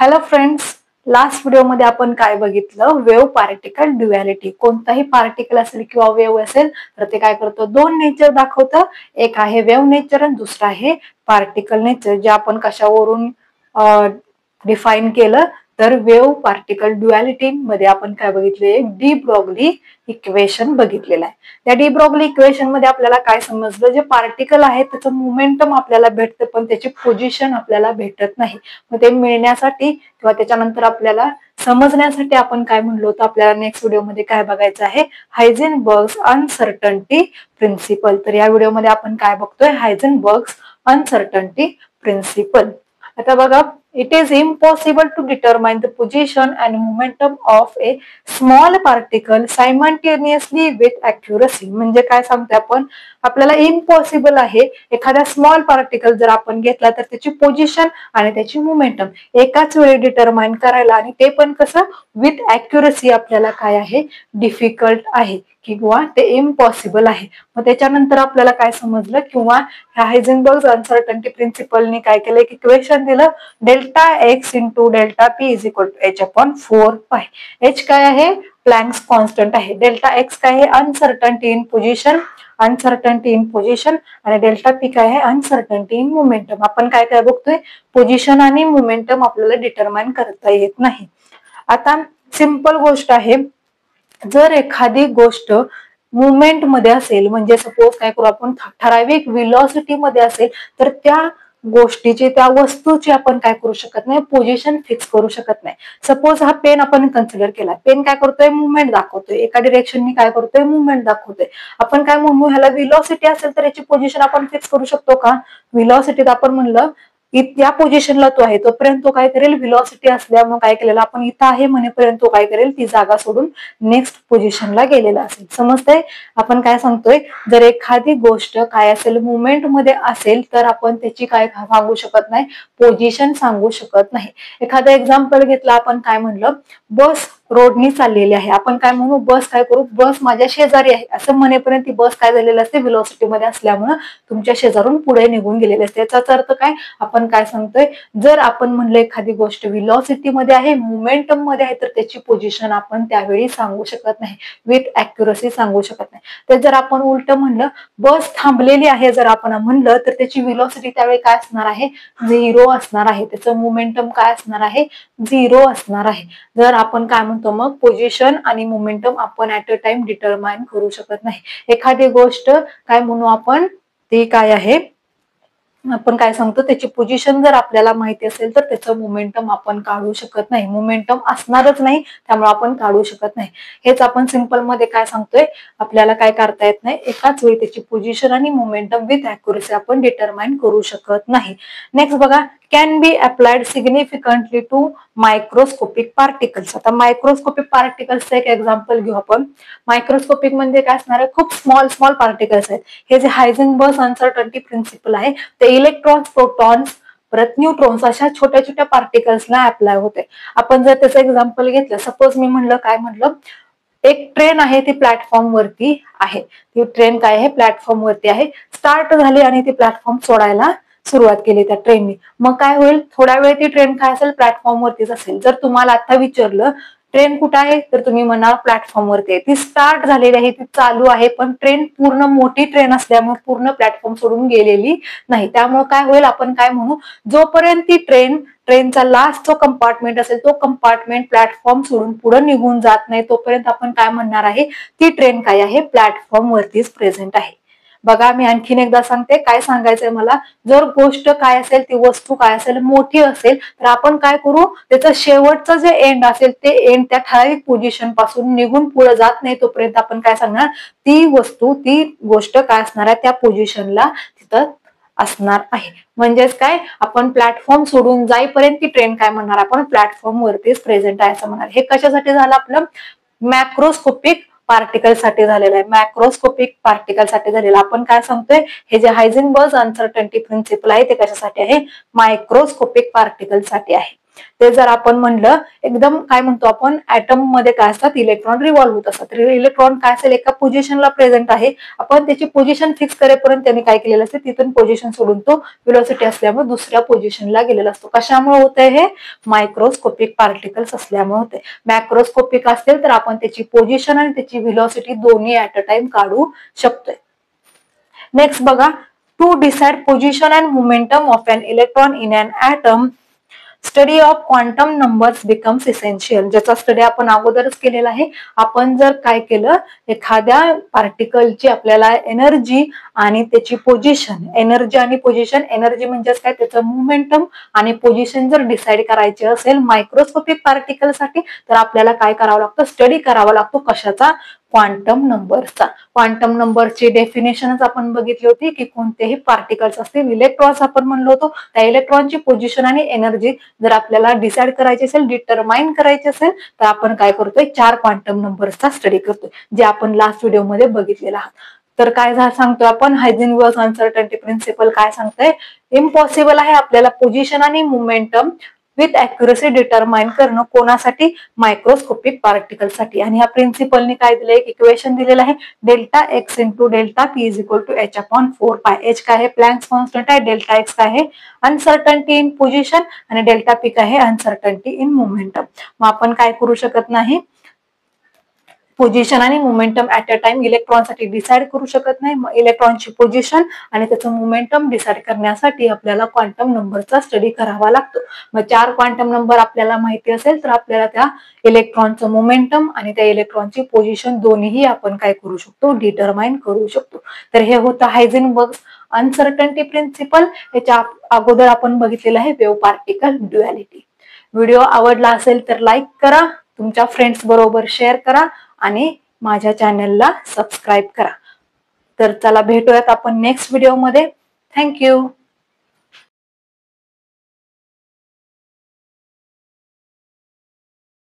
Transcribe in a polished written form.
Hello friends, last व्हिडिओमध्ये आपण काय बघितलं? Wave particle duality. कोणताही पार्टिकल असेल किंवा वेव्ह असेल तर ते काय करतं, दोन नेचर दाखवतं. एक आहे वेव्ह नेचर आणि दुसरा आहे पार्टिकल नेचर, जे आपण कशावरून डिफाईन केलं तर वेव्ह पार्टिकल ड्युअलिटी मध्ये आपण काय बघितले? डी ब्रॉग्ली इक्वेशन बघितलेलं आहे. त्या डी ब्रॉग्ली इक्वेशन मध्ये आपल्याला काय समजलं? जे पार्टिकल आहे त्याचं मोमेंटम आपल्याला भेटतं, पण त्याची पोझिशन आपल्याला भेटत नाही. मग ते मिळण्यासाठी किंवा त्याच्यानंतर आपल्याला समजण्यासाठी आपण काय म्हणलो होतो, आपल्याला नेक्स्ट व्हिडिओमध्ये काय बघायचं आहे? हायझेनबर्ग्स अनसर्टन्टी प्रिन्सिपल. तर या व्हिडिओमध्ये आपण काय बघतोय? हायझेनबर्ग्स अनसर्टन्टी प्रिन्सिपल. आता बघा, it is impossible to determine the position and momentum of a small particle simultaneously with accuracy. म्हणजे काय सांगतोय आपण? आपल्याला इम्पॉसिबल आहे एखाद्या स्मॉल पार्टिकल जर आपण घेतला तर त्याची पोझिशन आणि त्याची मोमेंटम एकाच वेळी डिटरमाइन करायला, आणि ते पण कसं? विथ अॅक्युरसी आपल्याला काय आहे? डिफिकल्ट आहे किंवा ते इम्पॉसिबल आहे. मग त्याच्यानंतर आपल्याला काय समजलं? किंवा ह्या हायझेनबर्ग अनसर्टन्टी प्रिन्सिपलने काय केलं? एक इक्वेशन दिलं, delta x into delta p is equal to h upon 4 pi. H काय आहे? प्लँक्स कॉन्स्टंट आहे. डेल्टा एक्स काय आहे? Uncertainty in position, uncertainty in position, आणि डेल्टा पी काय आहे? Uncertainty in momentum. आपण काय काय बघतोय? पोझिशन आणि मोमेंटम आपल्याला डिटरमाइन करता येत नाही. आता सिंपल गोष्ट आहे, जर एखादी गोष्ट मुवमेंट मध्ये असेल, म्हणजे सपोज काय करू आपण, ठराविक व्हेलॉसिटी मध्ये असेल, तर त्या गोष्टीची, त्या वस्तूची आपण काय करू शकत नाही? पोझिशन फिक्स करू शकत नाही. सपोज हा पेन आपण कन्सिडर केला, पेन काय करतोय? मुवमेंट दाखवतोय, एका डिरेक्शननी काय करतोय? मुवमेंट दाखवतोय. आपण काय म्हणू? ह्याला व्हेलॉसिटी असेल तर याची पोझिशन आपण फिक्स करू शकतो का? व्हेलॉसिटीत आपण म्हणलं या पोझिशनला तो आहे तोपर्यंत तो काय करेल? व्हेलॉसिटी असल्यामुळे काय केलेलं आपण, इथं आहे म्हणेपर्यंत तो काय करेल? ती जागा सोडून नेक्स्ट पोझिशनला गेलेला असेल. समजतंय? आपण काय सांगतोय? जर एखादी गोष्ट काय असेल? मुवमेंट मध्ये असेल तर आपण त्याची काय सांगू शकत नाही? पोझिशन सांगू शकत नाही. एखादं एक्झाम्पल घेतलं, आपण काय म्हणलं? बस रोडनी चाललेली आहे. आपण काय म्हणू? बस काय करू? बस माझ्या शेजारी आहे असं म्हणेपर्यंत ती बस काय झालेली असते? व्हेलॉसिटी मध्ये असल्यामुळे तुमच्या शेजारून पुढे निघून गेलेली असते. याचाच अर्थ काय? आपण काय सांगतोय? जर आपण म्हणलं एखादी गोष्ट व्हेलॉसिटी मध्ये आहे, मोमेंटम मध्ये आहे, तर त्याची पोझिशन आपण त्यावेळी सांगू शकत नाही, विथ अॅक्युरसी सांगू शकत नाही. तर जर आपण उलट म्हणलं, बस थांबलेली आहे जर आपण म्हणलं, तर त्याची व्हेलॉसिटी त्यावेळी काय असणार आहे? 0 असणार आहे. त्याचं मोमेंटम काय असणार आहे? 0 असणार आहे. जर आपण काय म्हणतो मग, पोझिशन आणि मोमेंटम आपण ऍट अ टाइम डिटरमाइन करू शकत नाही. एखादी गोष्ट काय म्हणू आपण? ती काय आहे? आपण काय सांगतो? त्याची पोझिशन जर आपल्याला माहिती असेल तर त्याचं मोमेंटम आपण काढू शकत नाही. मोमेंटम असणारच नाही, त्यामुळे आपण काढू शकत नाही. हेच आपण सिंपल मध्ये काय सांगतोय? आपल्याला काय करता येत नाही, एकाच वेळी त्याची पोझिशन आणि मोमेंटम विथ अॅक्युरसी आपण डिटरमाइन करू शकत नाही. नेक्स्ट बघा, can be applied significantly to microscopic particles. आता मायक्रोस्कोपिक पार्टिकल्सचं एक एक्झाम्पल घेऊ आपण. मायक्रोस्कोपिक म्हणजे काय असणार आहे? खूप स्मॉल पार्टिकल्स आहेत. हे जे हायझेनबर्ग अनसर्टन्टी प्रिन्सिपल आहे ते इलेक्ट्रॉन्स, प्रोटॉन्स, परत न्यूट्रॉन्स अशा छोट्या छोट्या पार्टिकल्सला अप्लाय होते. आपण जर त्याचं एक्झाम्पल घेतलं, सपोज मी म्हणलं, काय म्हणलं? एक ट्रेन आहे, ती प्लॅटफॉर्म वरती आहे. ती ट्रेन काय आहे? प्लॅटफॉर्म वरती आहे. स्टार्ट झाली आणि ती प्लॅटफॉर्म सोडायला सुरुवात केली त्या ट्रेननी. मग काय होईल? थोड्या वेळ ती ट्रेन काय असेल? प्लॅटफॉर्म वरतीच असेल. जर तुम्हाला आता विचारलं ट्रेन कुठं आहे, तर तुम्ही म्हणा प्लॅटफॉर्म वरती आहे. ती स्टार्ट झालेली आहे, ती चालू आहे, पण ट्रेन पूर्ण मोठी ट्रेन असल्यामुळे पूर्ण प्लॅटफॉर्म सोडून गेलेली नाही. त्यामुळे काय होईल? आपण काय म्हणू? जोपर्यंत ती ट्रेनचा लास्ट जो कंपार्टमेंट असेल, तो कंपार्टमेंट प्लॅटफॉर्म सोडून पुढे निघून जात नाही, तोपर्यंत आपण काय म्हणणार आहे? ती ट्रेन काय आहे? प्लॅटफॉर्म वरतीच प्रेझेंट आहे. बघा, मी आणखीन एकदा सांगते, काय सांगायचंय मला? जर गोष्ट काय असेल, ती वस्तू काय असेल, मोठी असेल, तर आपण काय करू? त्याचं शेवटचं जे एंड असेल, ते एंड त्या ठराविक पोझिशन पासून निघून पुढे जात नाही, तोपर्यंत आपण काय सांगणार? ती वस्तू, ती गोष्ट काय असणार आहे? त्या पोझिशनला तिथं असणार आहे. म्हणजेच काय? आपण प्लॅटफॉर्म सोडून जाईपर्यंत ती ट्रेन काय म्हणणार? आपण प्लॅटफॉर्म वरतीच प्रेझेंट आहे असं म्हणणार. हे कशासाठी झालं? आपलं मॅक्रोस्कोपिक पार्टिकल साठी झालेलं आहे. मॅक्रोस्कोपिक पार्टिकल साठी झालेलं. आपण काय सांगतोय? हे जे हायझेनबर्ग अनसर्टन्टी प्रिन्सिपल आहे ते कशासाठी आहे? मायक्रोस्कोपिक पार्टिकल साठी आहे. ते जर आपण म्हणलं एकदम काय म्हणतो आपण ऍटम मध्ये काय असतात इलेक्ट्रॉन रिव्हॉल्व्ह होत असतात. इलेक्ट्रॉन काय असेल एका पोझिशनला प्रेझेंट आहे, आपण त्याची पोझिशन फिक्स करेपर्यंत त्यांनी काय केलेलं असते तिथून पोझिशन सोडून तो व्हेलॉसिटी असल्यामुळे दुसऱ्या पोझिशनला गेलेला असतो. कशामुळे होतंय हे मायक्रोस्कोपिक पार्टिकल्स असल्यामुळे होते. मॅक्रोस्कोपिक असेल तर आपण त्याची पोझिशन आणि त्याची व्हेलॉसिटी दोन्ही ऍट अ टाइम काढू शकतोय. नेक्स्ट बघा, to decide position and momentum of an electron in an atom study of quantum numbers becomes essential. ज्याचा स्टडी आपण अगोदरच केलेला आहे. आपण जर काय केलं एखाद्या पार्टिकलची आपल्याला एनर्जी आणि त्याची पोझिशन, एनर्जी आणि पोझिशन, एनर्जी म्हणजे काय त्याचं मोमेंटम आणि पोझिशन जर डिसाइड करायचे असेल मायक्रोस्कोपिक पार्टिकल साठी तर आपल्याला काय करावं लागतं स्टडी करावा लागतो. कशाचा? क्वांटम नंबरचा. क्वांटम नंबरची डेफिनेशनच आपण बघितली होती की कोणतेही पार्टिकल्स असतील इलेक्ट्रॉन्स आपण म्हणलो होतो त्या इलेक्ट्रॉनची पोझिशन आणि एनर्जी जर आपल्याला डिसाइड करायची असेल डिटरमाइन करायची असेल तर आपण काय करतोय 4 क्वांटम नंबर्सचा स्टडी करतोय जे आपण लास्ट व्हिडिओमध्ये बघितलेला आहात. तर काय सांगतोय आपण हायझेनबर्ग अनसर्टन्टी प्रिन्सिपल काय सांगतोय इम्पॉसिबल आहे आपल्याला पोझिशन आणि मोमेंटम विथ अॅक्युरेसी डिटरमाइन करणं कोणासाठी मायक्रोस्कोपिक पार्टिकल साठी. आणि ह्या प्रिन्सिपलने काय दिलंय एक इक्वेशन दिलेलं आहे delta x into delta p is equal to h upon 4 h काय आहे प्लँक्स कॉन्स्टंट आहे, डेल्टा एक्स काय आहे अनसर्टन्टी इन पोझिशन आणि डेल्टा पी काय आहे अनसर्टन्टी इन मोमेंटम. मग आपण काय करू शकत नाही पोझिशन आणि मोमेंटम ऍट अ टाइम इलेक्ट्रॉनसाठी डिसाइड करू शकत नाही. मग इलेक्ट्रॉनची पोझिशन आणि त्याचं मोमेंटम डिसाइड करण्यासाठी आपल्याला क्वांटम नंबरचा स्टडी करावा लागतो. मग 4 क्वांटम नंबर आपल्याला माहिती असेल तर आपल्याला त्या इलेक्ट्रॉनचं मोमेंटम आणि त्या इलेक्ट्रॉनची पोझिशन दोन्हीही आपण काय करू शकतो डिटरमाइन करू शकतो. तर हे होतं हायझेनबर्ग अनसर्टन्टी प्रिन्सिपल. याच्या अगोदर आपण बघितलेलं आहे वेव्ह पार्टिकल ड्युअलिटी. व्हिडिओ आवडला असेल तर लाईक करा, तुमच्या फ्रेंड्स बरोबर शेअर करा आणि माझ्या चॅनलला सबस्क्राईब करा. तर चला भेटूयात आपण नेक्स्ट व्हिडिओमध्ये. थँक्यू.